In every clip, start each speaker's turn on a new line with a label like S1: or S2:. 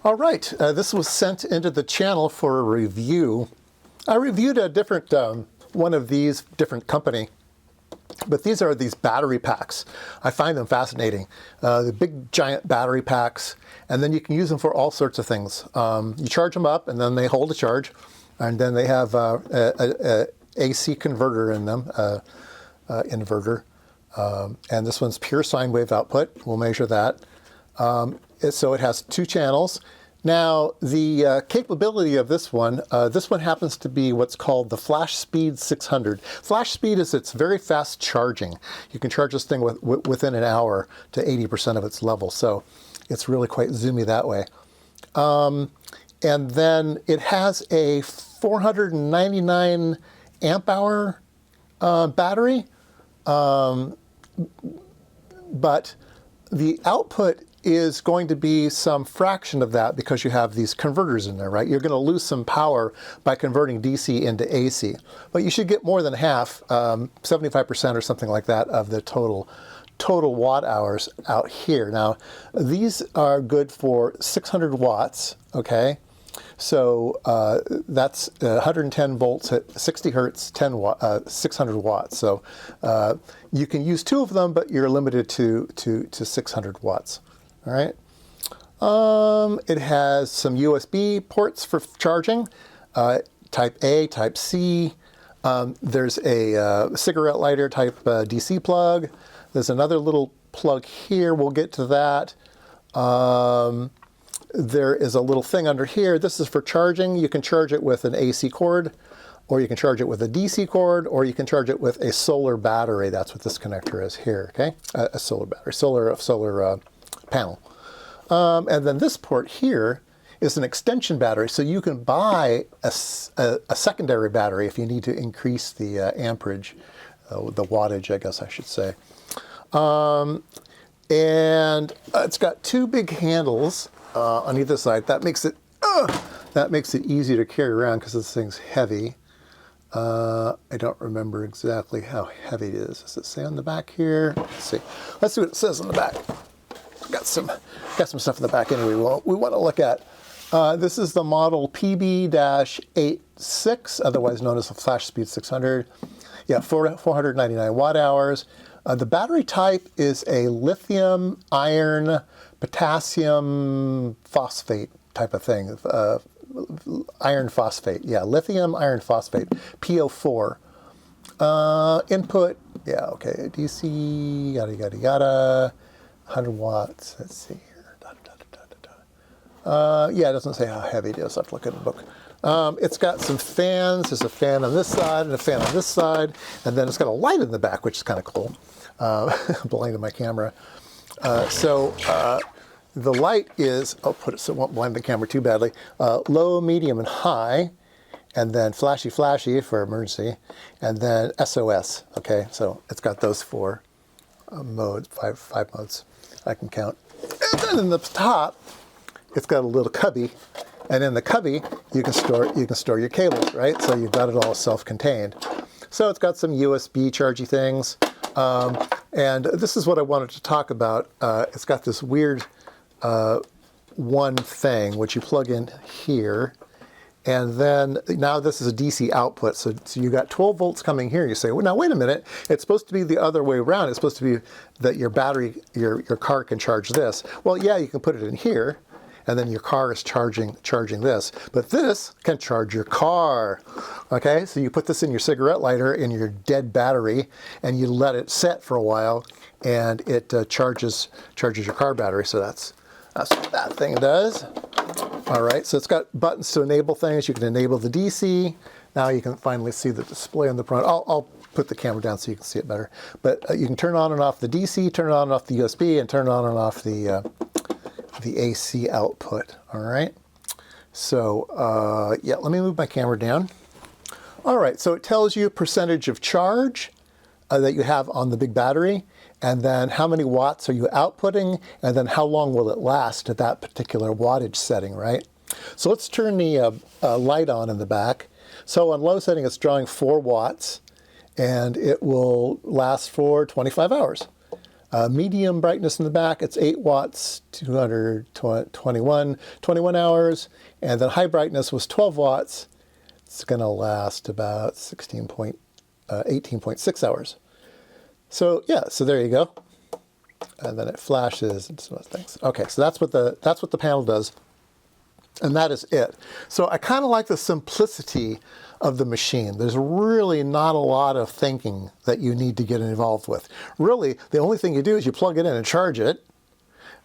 S1: All right, this was sent into the channel for a review. I reviewed a different, one of these different company, but these are these battery packs. I find them fascinating. The big giant battery packs, and then you can use them for all sorts of things. You charge them up and then they hold a charge, and then they have a AC converter in them, inverter. And this one's pure sine wave output. We'll measure that. So it has 2 channels. Now, the capability of this one happens to be what's called the Flash Speed 600. Flash Speed is it's very fast charging. You can charge this thing within an hour to 80% of its level, so it's really quite zoomy that way. And then it has a 499 amp hour battery, but the output is going to be some fraction of that because you have these converters in there, right? You're going to lose some power by converting DC into AC, but you should get more than half, 75% or something like that of the total watt hours out here. Now, these are good for 600 watts, okay? So that's 110 volts at 60 hertz, 600 watts. So you can use 2 of them, but you're limited to 600 watts. All right. It has some USB ports for charging, type A, type C. There's a cigarette lighter type DC plug. There's another little plug here. We'll get to that. There is a little thing under here. This is for charging. You can charge it with an AC cord, or you can charge it with a DC cord, or you can charge it with a solar battery. That's what this connector is here, okay? A solar battery, solar panel. And then this port here is an extension battery, so you can buy a secondary battery if you need to increase the amperage, the wattage, I guess I should say. And it's got 2 big handles on either side. That makes it easy to carry around because this thing's heavy. I don't remember exactly how heavy it is. Does it say on the back here? Let's see. Let's see what it says on the back. Got some stuff in the back anyway. We want to look at. This is the model PB-86, otherwise known as the Flash Speed 600. Yeah, 499 watt hours. The battery type is a lithium iron potassium phosphate type of thing. Iron phosphate. Yeah, lithium iron phosphate. PO4. Input. Yeah, okay. DC. Yada yada yada. 100 watts. Let's see here. Yeah, it doesn't say how heavy it is. I have to look at the book. It's got some fans. There's a fan on this side and a fan on this side. And then it's got a light in the back, which is kind of cool. Blinding my camera. The light is, I'll put it so it won't blind the camera too badly, low, medium, and high. And then flashy, flashy for emergency. And then SOS. Okay, so it's got those 4 modes, five modes I can count. And then in the top, it's got a little cubby, and in the cubby you can store your cables, right? So you've got it all self-contained. So it's got some USB chargey things, and this is what I wanted to talk about. It's got this weird one thing which you plug in here. And then now this is a DC output, so you got 12 volts coming here. You say, well, now wait a minute, it's supposed to be the other way around. It's supposed to be that your battery, your car can charge this. Well, yeah, you can put it in here, and then your car is charging this. But this can charge your car, okay? So you put this in your cigarette lighter in your dead battery, and you let it set for a while, and it charges your car battery. So that's what that thing does. All right, so it's got buttons to enable things. You can enable the DC. Now you can finally see the display on the front. I'll put the camera down so you can see it better. But you can turn on and off the DC, turn on and off the USB, and turn on and off the AC output. All right. So yeah, let me move my camera down. All right, so it tells you percentage of charge that you have on the big battery, and then how many watts are you outputting, and then how long will it last at that particular wattage setting, right? So let's turn the light on in the back. So on low setting, it's drawing 4 watts, and it will last for 25 hours. Medium brightness in the back, it's 8 watts, 21 hours. And then high brightness was 12 watts. It's going to last about 18.6 hours. So yeah, so there you go. And then it flashes and some other things. Okay, so that's what the panel does. And that is it. So I kind of like the simplicity of the machine. There's really not a lot of thinking that you need to get involved with. Really, the only thing you do is you plug it in and charge it.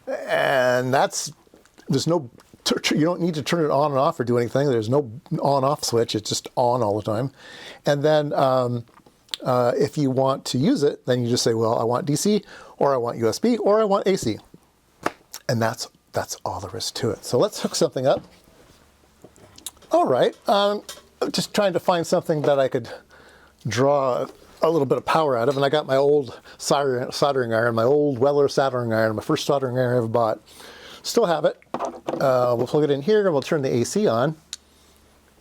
S1: And you don't need to turn it on and off or do anything. There's no on-off switch. It's just on all the time. And then if you want to use it, then you just say, well, I want DC, or I want USB, or I want AC. And that's all there is to it. So let's hook something up. All right. Just trying to find something that I could draw a little bit of power out of. And I got my old soldering iron, my old Weller soldering iron, my first soldering iron I ever bought. Still have it. We'll plug it in here and we'll turn the AC on.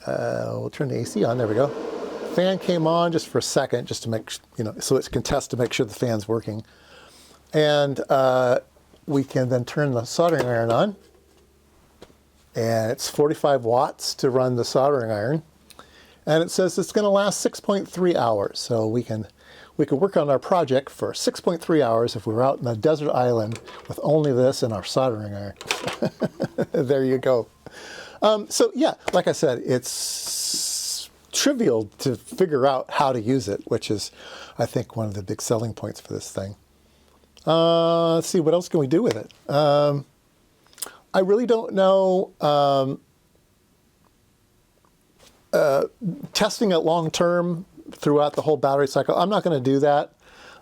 S1: There we go. Fan came on just for a second, just to make, so it can test to make sure the fan's working. And we can then turn the soldering iron on. And it's 45 watts to run the soldering iron. And it says it's going to last 6.3 hours. So we can work on our project for 6.3 hours if we were out in a desert island with only this and our soldering iron. There you go. So yeah, like I said, it's trivial to figure out how to use it, which is, I think, one of the big selling points for this thing. Let's see, what else can we do with it? I really don't know. Testing it long term throughout the whole battery cycle, I'm not going to do that.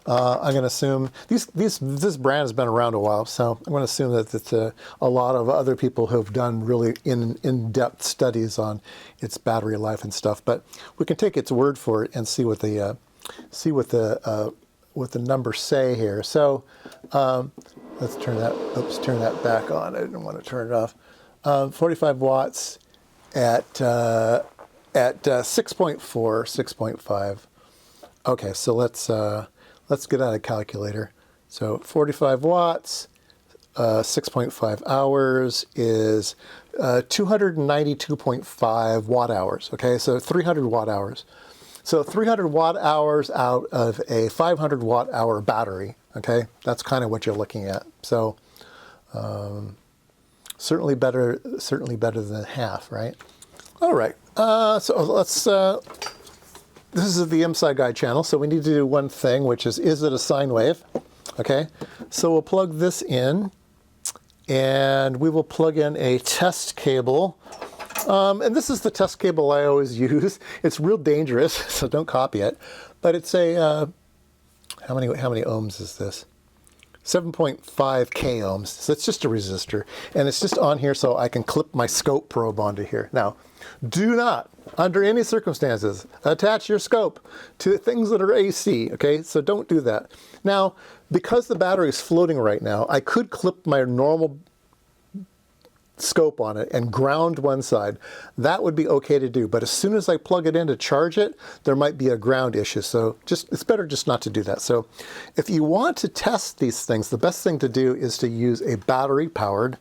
S1: I'm going to assume this brand has been around a while, so I'm going to assume that it's a lot of other people who have done really in-depth studies on its battery life and stuff. But we can take its word for it and see what the numbers say here. So let's turn that back on. I didn't want to turn it off. 45 watts at 6.5. Okay, so let's get out a calculator. So 45 watts, 6.5 hours is 292.5 watt hours. Okay, so 300 watt hours. So 300 watt hours out of a 500 watt hour battery. Okay, that's kind of what you're looking at. So certainly better than half, right? All right. So let's. This is the IMSAI guide channel, so we need to do one thing, which is it a sine wave? Okay. So we'll plug this in, and we will plug in a test cable. And this is the test cable I always use. It's real dangerous, so don't copy it. But it's a how many ohms is this? 7.5 k ohms. So it's just a resistor, and it's just on here so I can clip my scope probe onto here. Now, do not, under any circumstances, attach your scope to things that are AC. Okay, so don't do that. Now, because the battery is floating right now, I could clip my normal scope on it and ground one side. That would be okay to do, but as soon as I plug it in to charge it, there might be a ground issue. So it's better just not to do that. So if you want to test these things, the best thing to do is to use a battery powered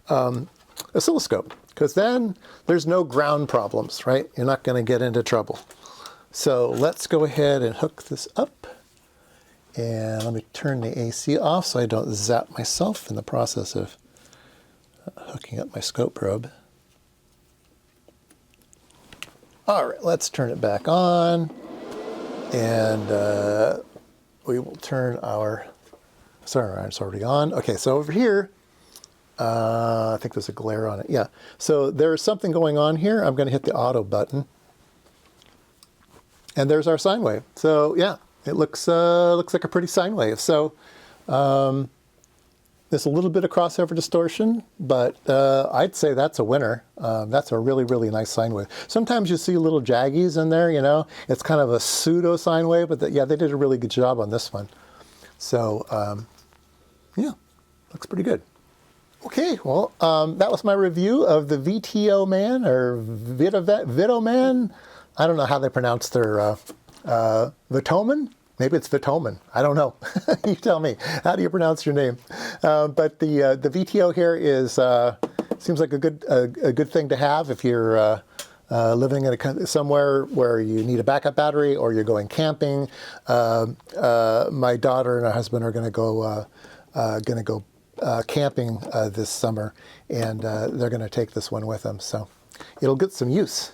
S1: oscilloscope, because then there's no ground problems, right? You're not going to get into trouble. So let's go ahead and hook this up, and let me turn the AC off so I don't zap myself in the process of hooking up my scope probe. All right, let's turn it back on, and we will turn our soldering iron's already on. Okay, so over here, I think there's a glare on it. Yeah, so there's something going on here. I'm going to hit the auto button, and there's our sine wave. So yeah, it looks like a pretty sine wave. So there's a little bit of crossover distortion, but I'd say that's a winner. That's a really, really nice sine wave. Sometimes you see little jaggies in there, It's kind of a pseudo sine wave, but yeah, they did a really good job on this one. So yeah, looks pretty good. Okay, well, that was my review of the VTOMAN, or VTOMAN. I don't know how they pronounce their VTOMAN. Maybe it's VTOMAN. I don't know. You tell me. How do you pronounce your name? But the VTO here is seems like a good thing to have if you're living in somewhere where you need a backup battery or you're going camping. My daughter and her husband are going to go camping this summer, and they're going to take this one with them. So it'll get some use.